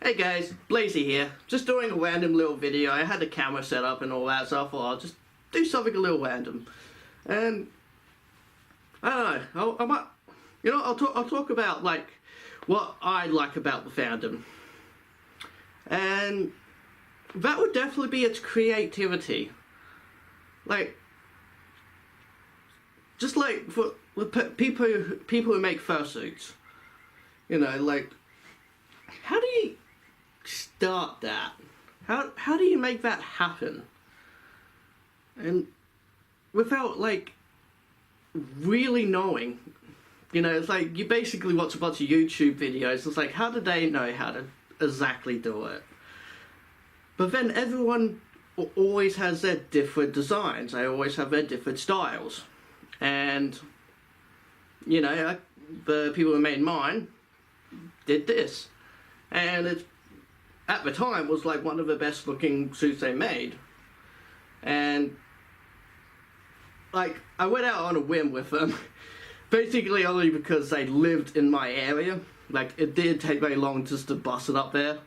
Hey guys, Blazie here. Just doing a random little video. I had the camera set up and all that, so I thought I'll just do something a little random. And I don't know. I might, I'll talk about like what I like about the fandom, and that would definitely be its creativity. Like, just like for people who make fursuits, like, how do you start that? How do you make that happen? And without like really knowing, it's like you basically watch a bunch of YouTube videos. It's like, how do they know how to exactly do it? But then everyone always has their different designs. They always have their different styles. And the people who made mine did this, and it at the time was like one of the best looking suits they made. And like, I went out on a whim with them basically only because they lived in my area. Like, it did take very long just to bust it up there,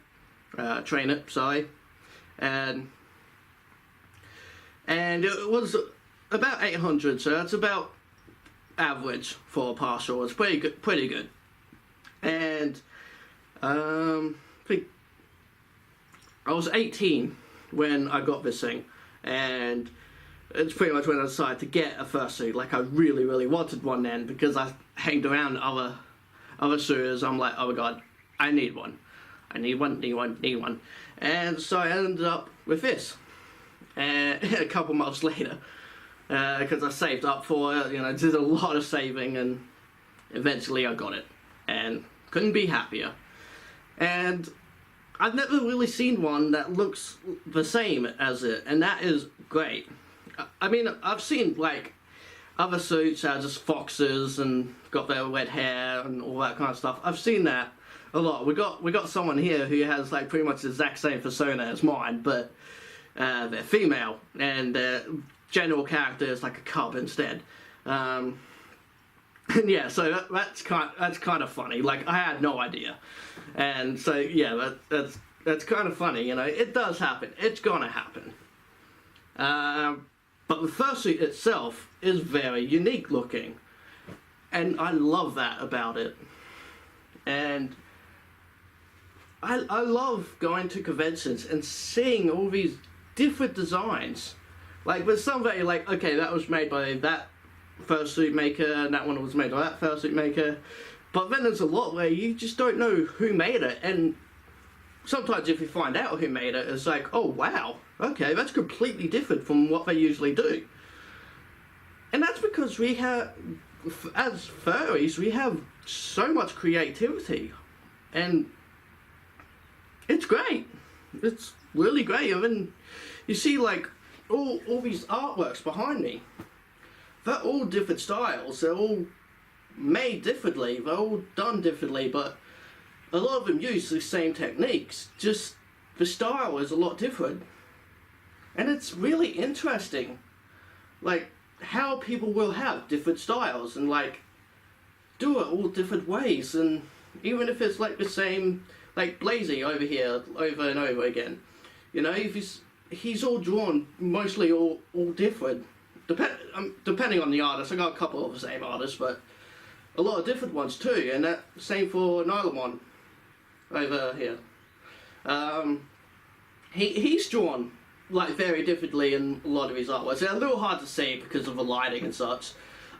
train it, sorry. And it was about 800, so that's about average for a partial. It's pretty good. And I think I was 18 when I got this thing, and it's pretty much when I decided to get a fursuit. Like, I really wanted one then, because I hanged around other suitors. I'm like, oh my god, I need one. I need one. And so I ended up with this. And a couple months later, because I saved up for it, did a lot of saving, and eventually I got it. And couldn't be happier. And I've never really seen one that looks the same as it, and that is great. I mean, I've seen like other suits that are just foxes and got their red hair and all that kind of stuff. I've seen that a lot. We got someone here who has like pretty much the exact same persona as mine, but they're female, and their general character is like a cub instead. And yeah, so that's kind of funny. Like, I had no idea, and so yeah, that's kind of funny. It does happen. It's gonna happen. But the fursuit itself is very unique looking, and I love that about it. And I love going to conventions and seeing all these different designs. Like, there's some that you're like, okay, that was made by that fursuit maker, and that one was made by that fursuit maker. But then there's a lot where you just don't know who made it, and sometimes if you find out who made it, it's like, oh wow, okay, that's completely different from what they usually do. And that's because we have, as furries, we have so much creativity, and it's great. It's really great. I mean, you see like all these artworks behind me. They're all different styles. They're all made differently. They're all done differently, but a lot of them use the same techniques. Just the style is a lot different. And it's really interesting, like, how people will have different styles and like do it all different ways. And even if it's like the same, like Blazie over here, over and over again, if he's all drawn mostly all different. Depending on the artist. I got a couple of the same artists, but a lot of different ones too. And that same for Nylon over here. He's drawn like very differently in a lot of his artworks. They're a little hard to see because of the lighting and such.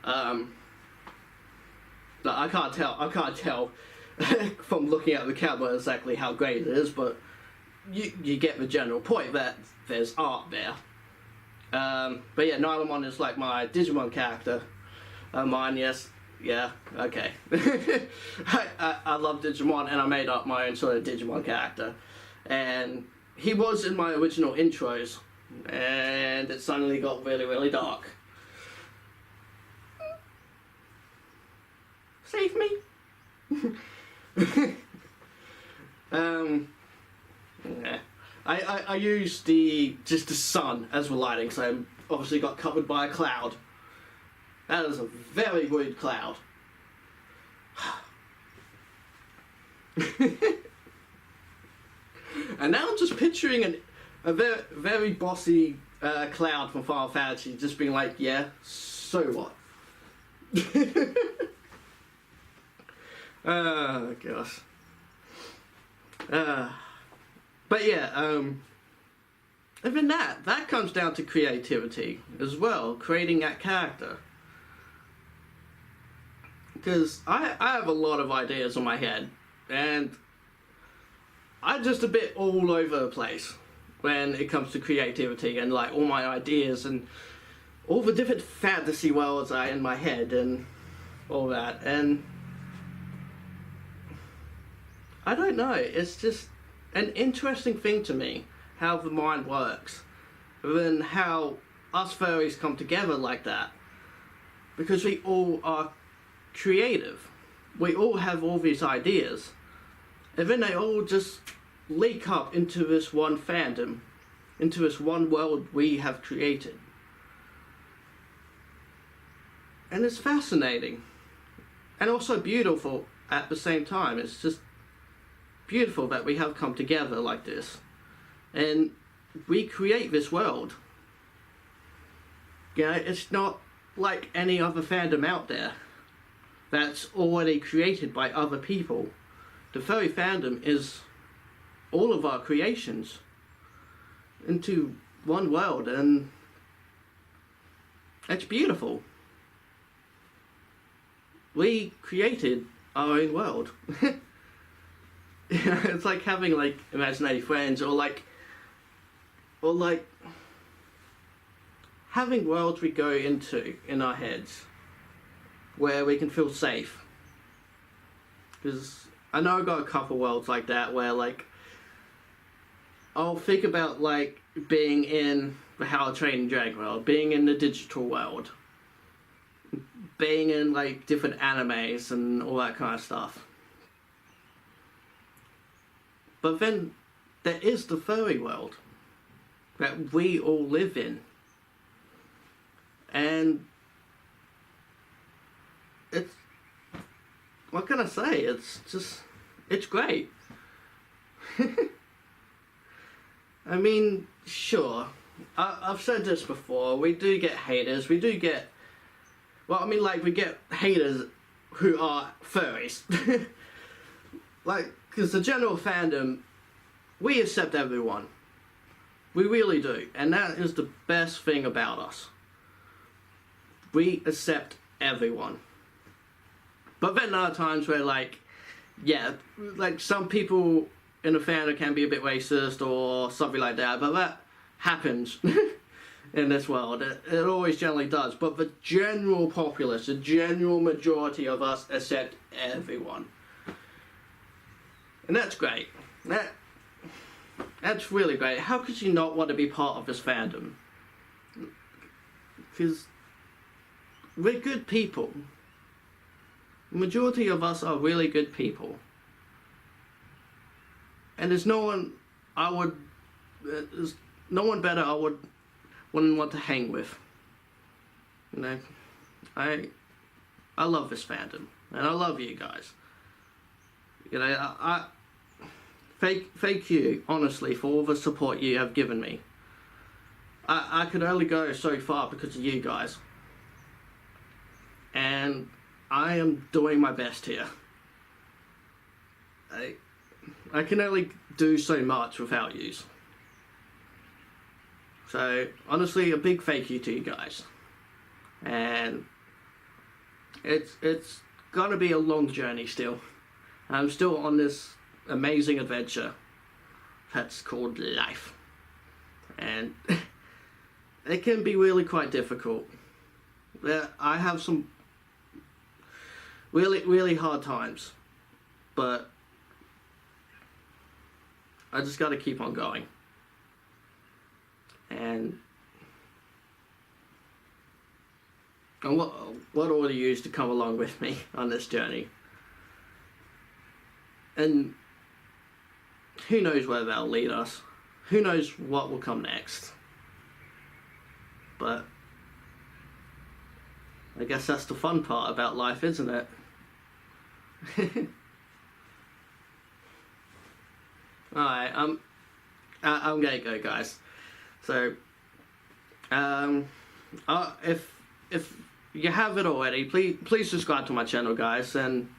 But I can't tell from looking at the camera exactly how great it is, but you get the general point that there's art there. But yeah, Nylon is like my Digimon character. Mine, yes. Yeah, okay. I love Digimon, and I made up my own sort of Digimon character. And he was in my original intros, and it suddenly got really dark. Save me! Yeah. I used just the sun as the lighting, so I obviously got covered by a cloud. That is a very rude cloud. And now I'm just picturing a very, very bossy Cloud from Final Fantasy just being like, yeah, so what? Oh, gosh. But yeah, even that comes down to creativity as well, creating that character. Because I have a lot of ideas in my head, and I'm just a bit all over the place when it comes to creativity and like all my ideas and all the different fantasy worlds are in my head and all that. And I don't know, it's just an interesting thing to me how the mind works and how us furries come together like that, because we all are creative, we all have all these ideas, and then they all just leak up into this one fandom, into this one world we have created. And it's fascinating and also beautiful at the same time. It's just beautiful that we have come together like this and we create this world. You know, it's not like any other fandom out there that's already created by other people. The furry fandom is all of our creations into one world, and it's beautiful. We created our own world. It's like having like imaginary friends, or like having worlds we go into in our heads where we can feel safe. Because I know I've got a couple worlds like that where like I'll think about like being in the How to Train Dragon world, being in the digital world, being in like different animes and all that kind of stuff. But then there is the furry world that we all live in. And it's, what can I say? It's just, it's great. I mean, sure, I've said this before, we do get haters, we do get, well, I mean, like, we get haters who are furries. Like, because the general fandom, we accept everyone. We really do. And that is the best thing about us. We accept everyone. But then there are times where, like, yeah, like some people in the fandom can be a bit racist or something like that, but that happens in this world. It always generally does. But the general populace, the general majority of us accept everyone. And that's great. That's really great. How could you not want to be part of this fandom? Because we're good people. The majority of us are really good people. And there's no one there's no one better wouldn't want to hang with. You know, I love this fandom, and I love you guys. You know, I thank you, honestly, for all the support you have given me. I could only go so far because of you guys. And I am doing my best here. I can only do so much without you. So, honestly, a big thank you to you guys. And it's gonna be a long journey still. I'm still on this amazing adventure that's called life. And it can be really quite difficult. I have some really, really hard times, but I just gotta keep on going. And what all of you to come along with me on this journey. And who knows where that'll lead us. Who knows what will come next. But I guess that's the fun part about life, isn't it? Alright, I'm gonna go, guys. So, if you haven't already, please subscribe to my channel, guys, and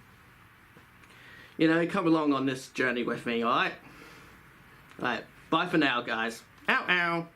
you know, come along on this journey with me. All right. Bye for now, guys. Ow, ow.